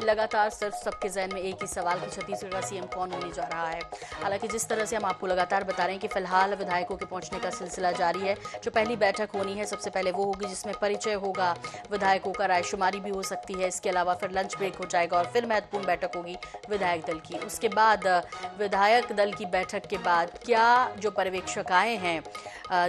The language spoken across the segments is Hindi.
लगातार सिर्फ सबके जहन में एक ही सवाल कि छत्तीसगढ़ का सीएम कौन होने जा रहा है। हालांकि जिस तरह से हम आपको लगातार बता रहे हैं कि फिलहाल विधायकों के पहुंचने का सिलसिला जारी है। जो पहली बैठक होनी है सबसे पहले वो होगी जिसमें परिचय होगा, विधायकों का रायशुमारी भी हो सकती है। इसके अलावा फिर लंच ब्रेक हो जाएगा और फिर महत्वपूर्ण बैठक होगी विधायक दल की। उसके बाद विधायक दल की बैठक के बाद क्या जो पर्यवेक्षक आए हैं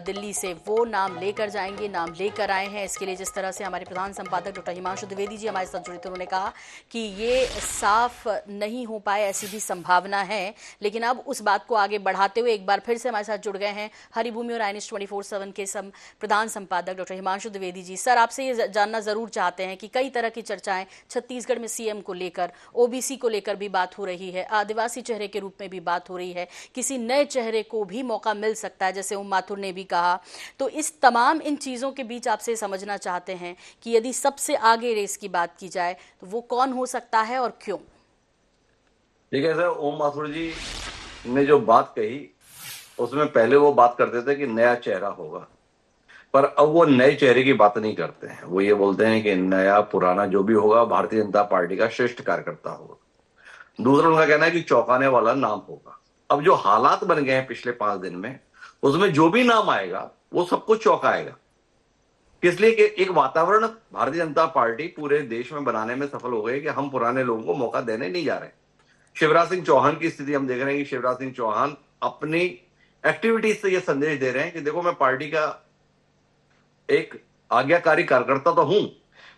दिल्ली से वो नाम लेकर जाएंगे, नाम लेकर आए हैं। इसके लिए जिस तरह से हमारे प्रधान संपादक डॉक्टर हिमांशु द्विवेदी जी हमारे साथ जुड़े थे, उन्होंने कहा कि ये साफ नहीं हो पाए ऐसी भी संभावना है। लेकिन अब उस बात को आगे बढ़ाते हुए एक बार फिर से हमारे साथ जुड़ गए हैं हरिभूमि और आईएनएस 24/7 के प्रधान संपादक डॉक्टर हिमांशु द्विवेदी जी। सर, आपसे ये जानना जरूर चाहते हैं कि कई तरह की चर्चाएं छत्तीसगढ़ में सीएम को लेकर, ओबीसी को लेकर भी बात हो रही है, आदिवासी चेहरे के रूप में भी बात हो रही है, किसी नए चेहरे को भी मौका मिल सकता है जैसे ओम माथुर ने भी कहा। तो इस तमाम इन चीजों के बीच आपसे समझना चाहते हैं कि यदि सबसे आगे रेस की बात की जाए तो वो कौन हो सकता है और क्यों? ठीक है सर, ओम माथुर जी ने जो बात कही उसमें पहले वो बात करते थे कि नया चेहरा होगा, पर अब वो नए चेहरे की बात नहीं करते हैं। वो ये बोलते हैं कि नया पुराना जो भी होगा भारतीय जनता पार्टी का श्रेष्ठ कार्यकर्ता होगा। दूसरा उनका कहना है कि चौंकाने वाला नाम होगा। अब जो हालात बन गए हैं पिछले 5 दिन में, उसमें जो भी नाम आएगा वो सबको चौंकाएगा। इसलिए कि एक वातावरण भारतीय जनता पार्टी पूरे देश में बनाने में सफल हो गई कि हम पुराने लोगों को मौका देने नहीं जा रहे। शिवराज सिंह चौहान की स्थिति हम देख रहे हैं कि शिवराज सिंह चौहान अपनी एक्टिविटीज से यह संदेश दे रहे हैं कि देखो, मैं पार्टी का एक आज्ञाकारी कार्यकर्ता तो हूं,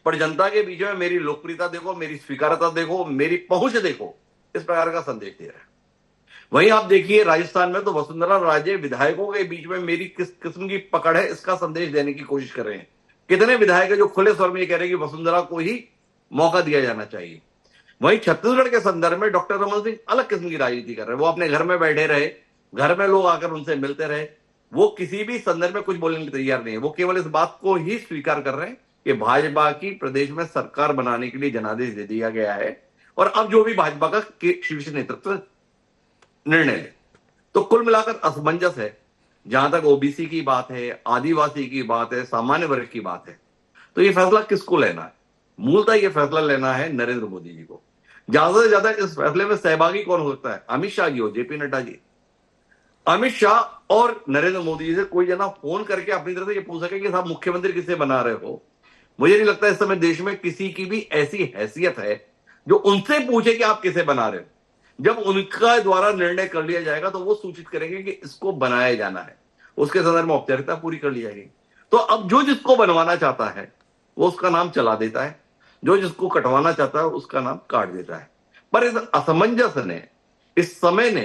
पर जनता के बीच में मेरी लोकप्रियता देखो, मेरी स्वीकार्यता देखो, मेरी पहुंच देखो, इस प्रकार का संदेश दे रहे हैं। वहीं आप देखिए राजस्थान में तो वसुंधरा राजे विधायकों के बीच में मेरी किस किस्म की पकड़ है इसका संदेश देने की कोशिश कर रहे हैं। कितने विधायक है जो खुले स्वर में ये कह रहे हैं कि वसुंधरा को ही मौका दिया जाना चाहिए। वहीं छत्तीसगढ़ के संदर्भ में डॉक्टर रमन सिंह अलग किस्म की राजनीति कर रहे हैं। वो अपने घर में बैठे रहे, घर में लोग आकर उनसे मिलते रहे, वो किसी भी संदर्भ में कुछ बोलने के लिए तैयार नहीं है। वो केवल इस बात को ही स्वीकार कर रहे हैं कि भाजपा की प्रदेश में सरकार बनाने के लिए जनादेश दे दिया गया है और अब जो भी भाजपा का शीर्ष नेतृत्व निर्णय ले। तो कुल मिलाकर असमंजस है। जहां तक ओबीसी की बात है, आदिवासी की बात है, सामान्य वर्ग की बात है, तो ये फैसला किसको लेना है? मूलतः ये फैसला लेना है नरेंद्र मोदी जी को। ज्यादा से ज्यादा इस फैसले में सहभागी कौन हो सकता है? अमित शाह जी हो, जेपी नड्डा जी। अमित शाह और नरेंद्र मोदी जी से कोई जना फोन करके अपनी तरफ से ये पूछ सके कि साहब मुख्यमंत्री किसे बना रहे हो? मुझे नहीं लगता इस समय देश में किसी की भी ऐसी हैसियत है जो उनसे पूछे कि आप किसे बना रहे हो। जब उनका द्वारा निर्णय कर लिया जाएगा तो वो सूचित करेंगे कि इसको बनाया जाना है, उसके संदर्भ में औपचारिकता पूरी कर ली जाएगी। तो अब जो जिसको बनवाना चाहता है वो उसका नाम चला देता है, जो जिसको कटवाना चाहता है उसका नाम काट देता है। पर इस असमंजस ने, इस समय ने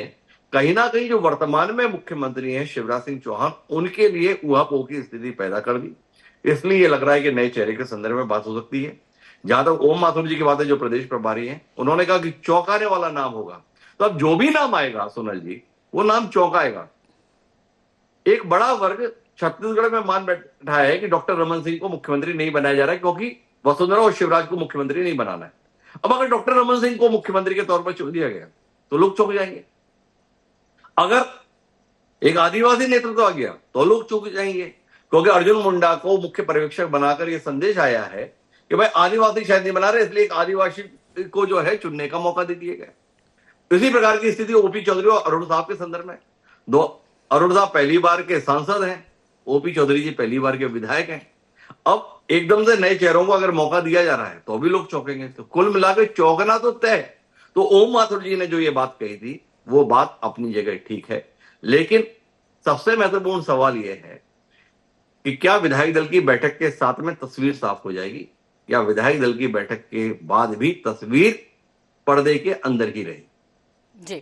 कहीं ना कहीं जो वर्तमान में मुख्यमंत्री हैं शिवराज सिंह चौहान, उनके लिए ऊहापोह की स्थिति पैदा कर दी। इसलिए ये लग रहा है कि नए चेहरे के संदर्भ में बात हो सकती है। जहां तक ओम माथुर जी की बात है, जो प्रदेश प्रभारी हैं, उन्होंने कहा कि चौंकाने वाला नाम होगा। तो अब जो भी नाम आएगा सोनल जी, वो नाम चौंकाएगा। एक बड़ा वर्ग छत्तीसगढ़ में मान बैठा है कि डॉक्टर रमन सिंह को मुख्यमंत्री नहीं बनाया जा रहा है क्योंकि वसुंधरा और शिवराज को मुख्यमंत्री नहीं बनाना है। अब अगर डॉक्टर रमन सिंह को मुख्यमंत्री के तौर पर चुन दिया गया तो लोग चौंक जाएंगे। अगर एक आदिवासी नेतृत्व आ गया तो लोग चौंक जाएंगे, क्योंकि अर्जुन मुंडा को मुख्य पर्यवेक्षक बनाकर यह संदेश आया है कि भाई आदिवासी शायद नहीं बना रहे, इसलिए एक आदिवासी को जो है चुनने का मौका दे दिया गया। इसी प्रकार की स्थिति ओपी चौधरी और अरुण साहब के संदर्भ में। दो अरुण साहब पहली बार के सांसद हैं, ओपी चौधरी जी पहली बार के विधायक हैं। अब एकदम से नए चेहरों को अगर मौका दिया जा रहा है तो भी लोग चौंकेंगे। तो कुल मिलाकर चौंकना तो तय। तो ओम माथुर जी ने जो ये बात कही थी वो बात अपनी जगह ठीक है, लेकिन सबसे महत्वपूर्ण सवाल यह है कि क्या विधायक दल की बैठक के साथ में तस्वीर साफ हो जाएगी या विधायक दल की बैठक के बाद भी तस्वीर पर्दे के अंदर ही रहेगी? जी,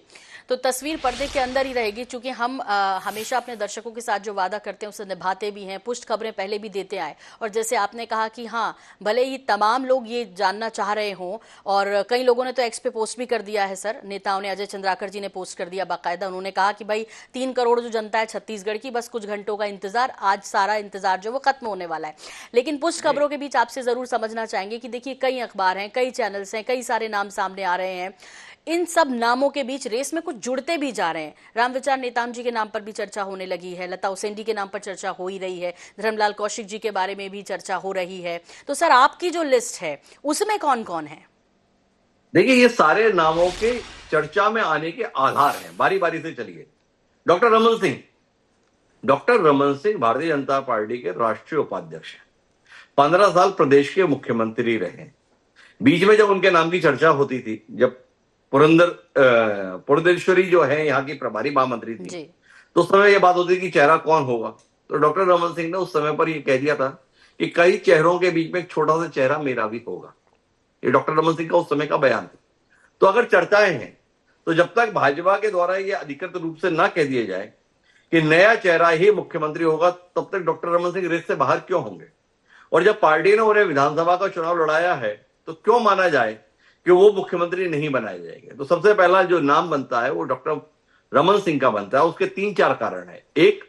तो तस्वीर पर्दे के अंदर ही रहेगी, क्योंकि हम हमेशा अपने दर्शकों के साथ जो वादा करते हैं उसे निभाते भी हैं, पुष्ट खबरें पहले भी देते आए। और जैसे आपने कहा कि हाँ, भले ही तमाम लोग ये जानना चाह रहे हों, और कई लोगों ने तो एक्स पे पोस्ट भी कर दिया है सर, नेताओं ने, अजय चंद्राकर जी ने पोस्ट कर दिया बाकायदा। उन्होंने कहा कि भाई 3 करोड़ जो जनता है छत्तीसगढ़ की, बस कुछ घंटों का इंतजार, आज सारा इंतजार जो वो खत्म होने वाला है। लेकिन पुष्ट खबरों के बीच आपसे जरूर समझना चाहेंगे कि देखिए कई अखबार हैं, कई चैनल्स हैं, कई सारे नाम सामने आ रहे हैं। इन सब नामों के बीच रेस में कुछ जुड़ते भी जा रहे हैं। रामविचार नेताम जी के नाम पर भी चर्चा होने लगी है, लता उसेंडी के नाम पर चर्चा हो ही रही है, धर्मलाल कौशिक जी के बारे में भी चर्चा हो रही है। तो सर, आपकी जो लिस्ट है उसमें कौन कौन है? देखिए, ये सारे नामों के चर्चा में आने के आधार हैं। बारी बारी से चलिए। Doctor Raman Singh. Doctor Raman Singh Bharatiya Janata party के राष्ट्रीय उपाध्यक्ष हैं। 15 साल प्रदेश के मुख्यमंत्री रहे। बीच में जब उनके नाम की चर्चा होती थी, जब पुरंदेश्वरी जो है यहाँ की प्रभारी महामंत्री थी, तो उस समय यह बात होती थी कि चेहरा कौन होगा। तो डॉक्टर रमन सिंह ने उस समय पर यह कह दिया था कि कई चेहरों के बीच में एक छोटा सा चेहरा मेरा भी होगा। ये डॉक्टर रमन सिंह का उस समय का बयान था। तो अगर चर्चाएं हैं, तो जब तक भाजपा के द्वारा यह अधिकृत रूप से ना कह दिया जाए कि नया चेहरा ही मुख्यमंत्री होगा, तब तक डॉक्टर रमन सिंह रेस से बाहर क्यों होंगे। और जब पार्टी ने उन्हें विधानसभा का चुनाव लड़ाया है, तो क्यों माना जाए कि वो मुख्यमंत्री नहीं बनाए जाएंगे। तो सबसे पहला जो नाम बनता है वो डॉक्टर रमन सिंह का बनता है। उसके 3-4 कारण है। एक,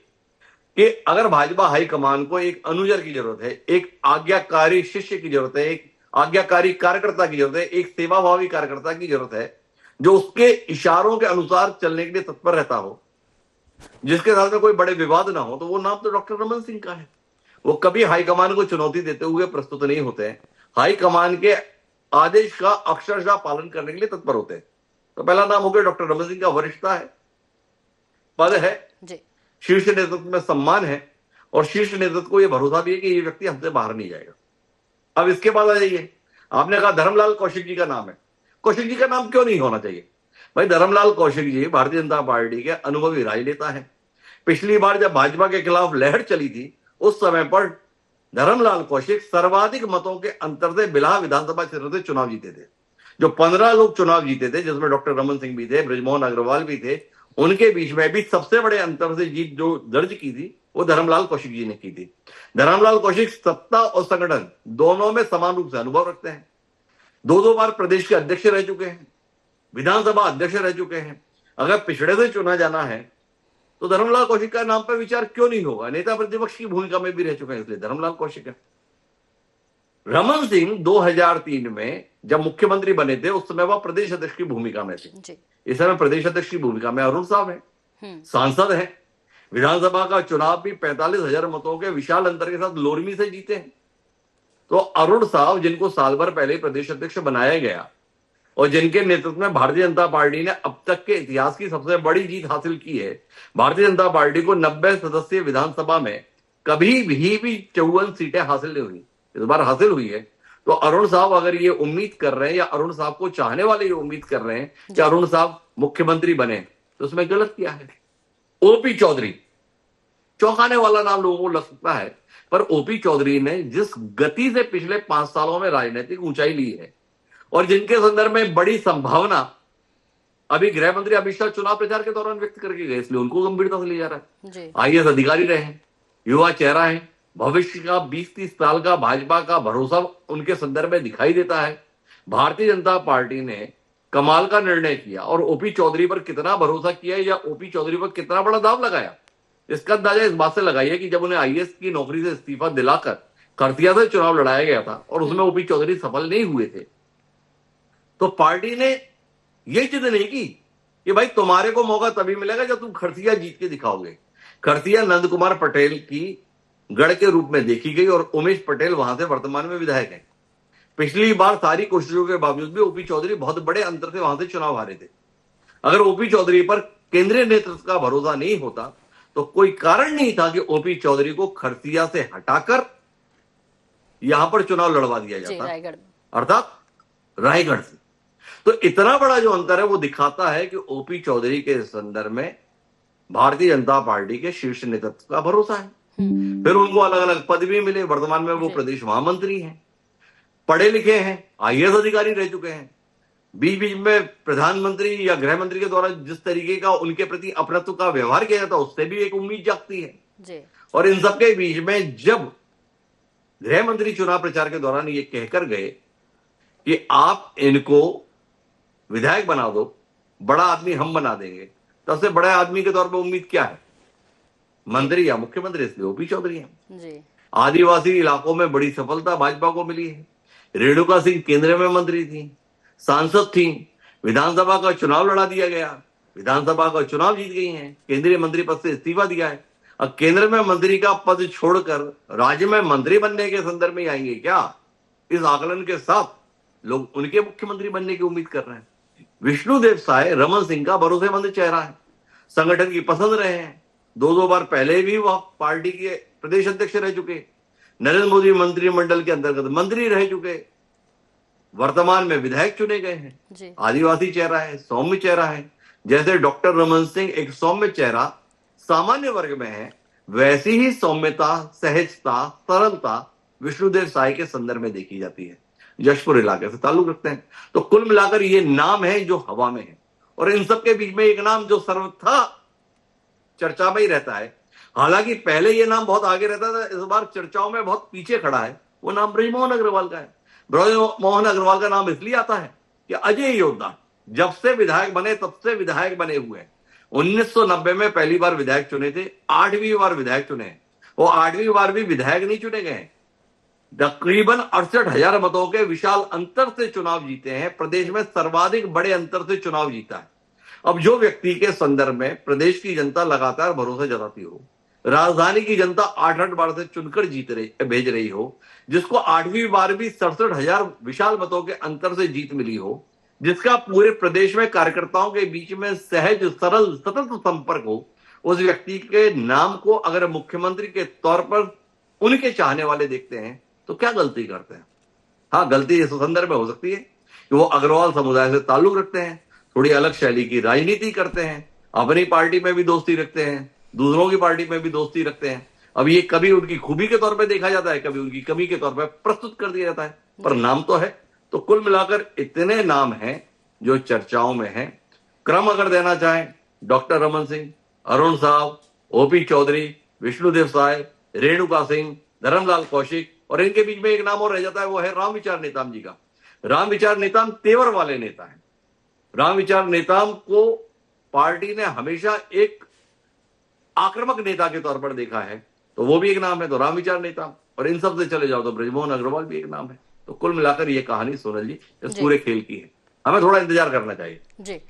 कि अगर भाजपा हाईकमान को एक अनुचर की जरूरत है, एक आज्ञाकारी शिष्य की जरूरत है, एक आज्ञाकारी कार्यकर्ता की जरूरत है, एक सेवाभावी कार्यकर्ता की जरूरत है, जो उसके इशारों के अनुसार चलने के लिए तत्पर रहता हो, जिसके साथ में कोई बड़े विवाद ना हो, तो वो नाम तो डॉक्टर रमन सिंह का है। वो कभी हाईकमान को चुनौती देते हुए प्रस्तुत नहीं होते हैं। हाईकमान के आदेश का अक्षरशः पालन करने के लिए तत्पर होते हैं। तो पहला नाम हो गया डॉक्टर रमन सिंह का। वरिष्ठता है, पद है, शीर्ष नेतृत्व में सम्मान है, और शीर्ष नेतृत्व को यह भरोसा भी है कि ये व्यक्ति हमसे बाहर नहीं जाएगा। अब इसके बाद आ जाइए, आपने कहा धर्मलाल कौशिक जी का नाम है। कौशिक जी का नाम क्यों नहीं होना चाहिए भाई? धर्मलाल कौशिक जी भारतीय जनता पार्टी के अनुभवी राजनेता है। पिछली बार जब भाजपा के खिलाफ लहर चली थी, उस समय पर धर्मलाल कौशिक सर्वाधिक मतों के अंतर से बिल्हा विधानसभा क्षेत्र से चुनाव जीते थे। जो 15 लोग चुनाव जीते थे, जिसमें डॉक्टर रमन सिंह भी थे, बृजमोहन अग्रवाल भी थे, उनके बीच में भी सबसे बड़े अंतर से जीत जो दर्ज की थी, वो धर्मलाल कौशिक जी ने की थी। धर्मलाल कौशिक सत्ता और संगठन दोनों में समान रूप से अनुभव रखते हैं। 2-2 बार प्रदेश के अध्यक्ष रह चुके हैं, विधानसभा अध्यक्ष रह चुके हैं। अगर पिछड़े से चुना जाना है, तो धर्मलाल कौशिक का नाम पर विचार क्यों नहीं होगा? नेता प्रतिपक्ष की भूमिका में भी रह चुके हैं, इसलिए धर्मलाल कौशिक है। रमन सिंह 2003 में जब मुख्यमंत्री बने थे, उस समय वह प्रदेश अध्यक्ष की भूमिका में थे। इस समय प्रदेश अध्यक्ष की भूमिका में अरुण साहब है, सांसद है। विधानसभा का चुनाव भी 45,000 मतों के विशाल अंतर के साथ लोरमी से जीते हैं। तो अरुण साहब, जिनको साल भर पहले प्रदेश अध्यक्ष बनाया गया और जिनके नेतृत्व में भारतीय जनता पार्टी ने अब तक के इतिहास की सबसे बड़ी जीत हासिल की है। भारतीय जनता पार्टी को 90 सदस्यीय विधानसभा में कभी भी 54 सीटें हासिल नहीं हुई, इस बार हासिल हुई है। तो अरुण साहब अगर ये उम्मीद कर रहे हैं, या अरुण साहब को चाहने वाले ये उम्मीद कर रहे हैं कि अरुण साहब मुख्यमंत्री बने, तो उसमें गलत क्या है? ओपी चौधरी, चौंकाने वाला नाम लोगों को लग सकता है, पर ओपी चौधरी ने जिस गति से पिछले 5 सालों में राजनीतिक ऊंचाई ली है, और जिनके संदर्भ में बड़ी संभावना अभी गृह मंत्री अमित शाह चुनाव प्रचार के दौरान व्यक्त करके गए, इसलिए उनको गंभीरता से लिया जा रहा है। आईएएस अधिकारी रहे, युवा चेहरा है, भविष्य का 20-30 साल का भाजपा का भरोसा उनके संदर्भ में दिखाई देता है। भारतीय जनता पार्टी ने कमाल का निर्णय किया, और ओपी चौधरी पर कितना भरोसा किया या ओपी चौधरी पर कितना बड़ा दाव लगाया, इसका अंदाजा इस बात से लगाइए कि जब उन्हें आईएएस की नौकरी से इस्तीफा दिलाकर खरतिया से चुनाव लड़ाया गया था, और उसमें ओपी चौधरी सफल नहीं हुए थे, तो पार्टी ने यह जिद नहीं की कि भाई तुम्हारे को मौका तभी मिलेगा जब तुम खरतिया जीत के दिखाओगे। खरतिया नंद कुमार पटेल की गढ़ के रूप में देखी गई, और उमेश पटेल वहां से वर्तमान में विधायक हैं। पिछली बार सारी कोशिशों के बावजूद भी ओपी चौधरी बहुत बड़े अंतर से वहां से चुनाव हारे थे। अगर ओपी चौधरी पर केंद्रीय नेतृत्व का भरोसा नहीं होता, तो कोई कारण नहीं था कि ओपी चौधरी को खरतिया से हटाकर यहां पर चुनाव लड़वा दिया जाता, अर्थात रायगढ़ से। तो इतना बड़ा जो अंतर है वो दिखाता है कि ओपी चौधरी के संदर्भ में भारतीय जनता पार्टी के शीर्ष नेतृत्व का भरोसा है। फिर उनको अलग अलग पद भी मिले। वर्तमान में वो प्रदेश महामंत्री हैं, पढ़े लिखे हैं, आईएएस अधिकारी रह चुके हैं। बीच बीच में प्रधानमंत्री या गृह मंत्री के द्वारा जिस तरीके का उनके प्रति अपनत्व का व्यवहार किया जाता, उससे भी एक उम्मीद जागती है। और इन सबके बीच में जब गृह मंत्री चुनाव प्रचार के दौरान ये कहकर गए कि आप इनको विधायक बना दो, बड़ा आदमी हम बना देंगे, तब से बड़े आदमी के तौर पर उम्मीद क्या है? मंत्री या मुख्यमंत्री, इसलिए ओपी चौधरी हैं। आदिवासी इलाकों में बड़ी सफलता भाजपा को मिली है। रेणुका सिंह केंद्र में मंत्री थी, सांसद थी, विधानसभा का चुनाव लड़ा दिया गया, विधानसभा का चुनाव जीत गई हैं, केंद्रीय मंत्री पद से इस्तीफा दिया है। अब केंद्र में मंत्री का पद छोड़कर राज्य में मंत्री बनने के संदर्भ में आएंगे क्या? इस आकलन के साथ लोग उनके मुख्यमंत्री बनने की उम्मीद कर रहे हैं। विष्णुदेव साय रमन सिंह का भरोसेमंद चेहरा है, संगठन की पसंद रहे हैं, दो बार पहले भी वह पार्टी के प्रदेश अध्यक्ष रह चुके, नरेंद्र मोदी मंत्रिमंडल के अंतर्गत मंत्री रह चुके, वर्तमान में विधायक चुने गए हैं। आदिवासी चेहरा है, सौम्य चेहरा है। जैसे डॉक्टर रमन सिंह एक सौम्य चेहरा सामान्य वर्ग में है, वैसी ही सौम्यता, सहजता, सरलता विष्णुदेव साय के संदर्भ में देखी जाती है। जशपुर इलाके से ताल्लुक रखते हैं। तो कुल मिलाकर ये नाम है जो हवा में है, और इन सब के बीच में एक नाम जो सर्वथा चर्चा में ही रहता है, हालांकि पहले ये नाम बहुत आगे रहता था, इस बार चर्चाओं में बहुत पीछे खड़ा है, वो नाम ब्रजमोहन अग्रवाल का है। ब्रजमोहन अग्रवाल का नाम इसलिए आता है कि अजय योद्धा जब से विधायक बने तब से विधायक बने हुए हैं। 1990 में पहली बार विधायक चुने थे, 8वीं बार विधायक चुने हैं। वो 8वीं बार भी विधायक नहीं चुने गए, तकरीबन 68,000 मतों के विशाल अंतर से चुनाव जीते हैं। प्रदेश में सर्वाधिक बड़े अंतर से चुनाव जीता है। अब जो व्यक्ति के संदर्भ में प्रदेश की जनता लगातार भरोसा जताती हो, राजधानी की जनता 8 बार से चुनकर भेज रही हो, जिसको 8वीं बार भी 67,000 विशाल मतों के अंतर से जीत मिली हो, जिसका पूरे प्रदेश में कार्यकर्ताओं के बीच में सहज, सरल, सतत संपर्क हो, उस व्यक्ति के नाम को अगर मुख्यमंत्री के तौर पर उनके चाहने वाले देखते हैं तो क्या गलती करते हैं? हाँ, गलती इस संदर्भ में हो सकती है कि वो अग्रवाल समुदाय से ताल्लुक रखते हैं, थोड़ी अलग शैली की राजनीति करते हैं, अपनी पार्टी में भी दोस्ती रखते हैं, दूसरों की पार्टी में भी दोस्ती रखते हैं। अब ये कभी उनकी खूबी के तौर पे देखा जाता है, कभी उनकी कमी के तौर पे प्रस्तुत कर दिया जाता है, पर नाम तो है। तो कुल मिलाकर इतने नाम हैं जो चर्चाओं में हैं। क्रम अगर देना चाहें, डॉक्टर रमन सिंह, अरुण साहब, ओपी चौधरी, विष्णुदेव साय, रेणुका सिंह, धर्मलाल कौशिक, और इनके बीच में एक नाम और रह जाता है, वो है रामविचार नेताम जी का। रामविचार नेताम तेवर वाले नेता हैं। रामविचार नेताम को पार्टी ने हमेशा एक आक्रामक नेता के तौर पर देखा है, तो वो भी एक नाम है। तो रामविचार नेताम, और इन सब से चले जाओ तो ब्रजमोहन अग्रवाल भी एक नाम है। तो कुल मिलाकर ये कहानी सोनल जी इस पूरे खेल की है। हमें थोड़ा इंतजार करना चाहिए जी।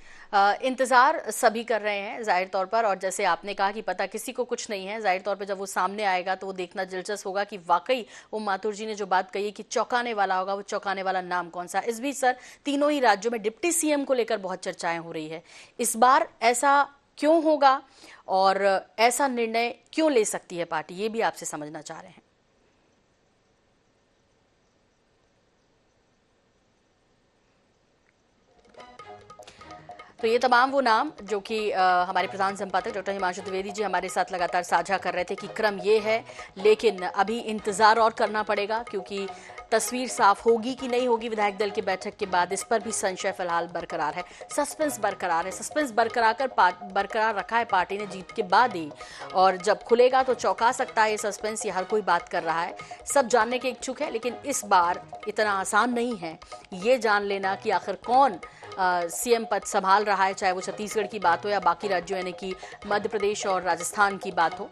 इंतजार सभी कर रहे हैं जाहिर तौर पर, और जैसे आपने कहा कि पता किसी को कुछ नहीं है, जाहिर तौर पर जब वो सामने आएगा तो वो देखना दिलचस्प होगा कि वाकई ओम माथुर जी ने जो बात कही कि चौंकाने वाला होगा, वो चौंकाने वाला नाम कौन सा। इस बीच सर, तीनों ही राज्यों में डिप्टी सीएम को लेकर बहुत चर्चाएं हो रही है। इस बार ऐसा क्यों होगा और ऐसा निर्णय क्यों ले सकती है पार्टी, ये भी आपसे समझना चाह रहे हैं। तो ये तमाम वो नाम जो कि हमारे प्रधान संपादक डॉक्टर हिमांशु द्विवेदी जी हमारे साथ लगातार साझा कर रहे थे कि क्रम ये है, लेकिन अभी इंतजार और करना पड़ेगा, क्योंकि तस्वीर साफ होगी कि नहीं होगी विधायक दल की बैठक के बाद, इस पर भी संशय फिलहाल बरकरार है। सस्पेंस बरकरार है, सस्पेंस बरकरार रखा है पार्टी ने जीत के बाद ही, और जब खुलेगा तो चौंका सकता है ये सस्पेंस, ये हर कोई बात कर रहा है, सब जानने के इच्छुक है। लेकिन इस बार इतना आसान नहीं है ये जान लेना कि आखिर कौन सीएम पद संभाल रहा है, चाहे वो छत्तीसगढ़ की बात हो या बाकी राज्यों यानी कि मध्य प्रदेश और राजस्थान की बात हो।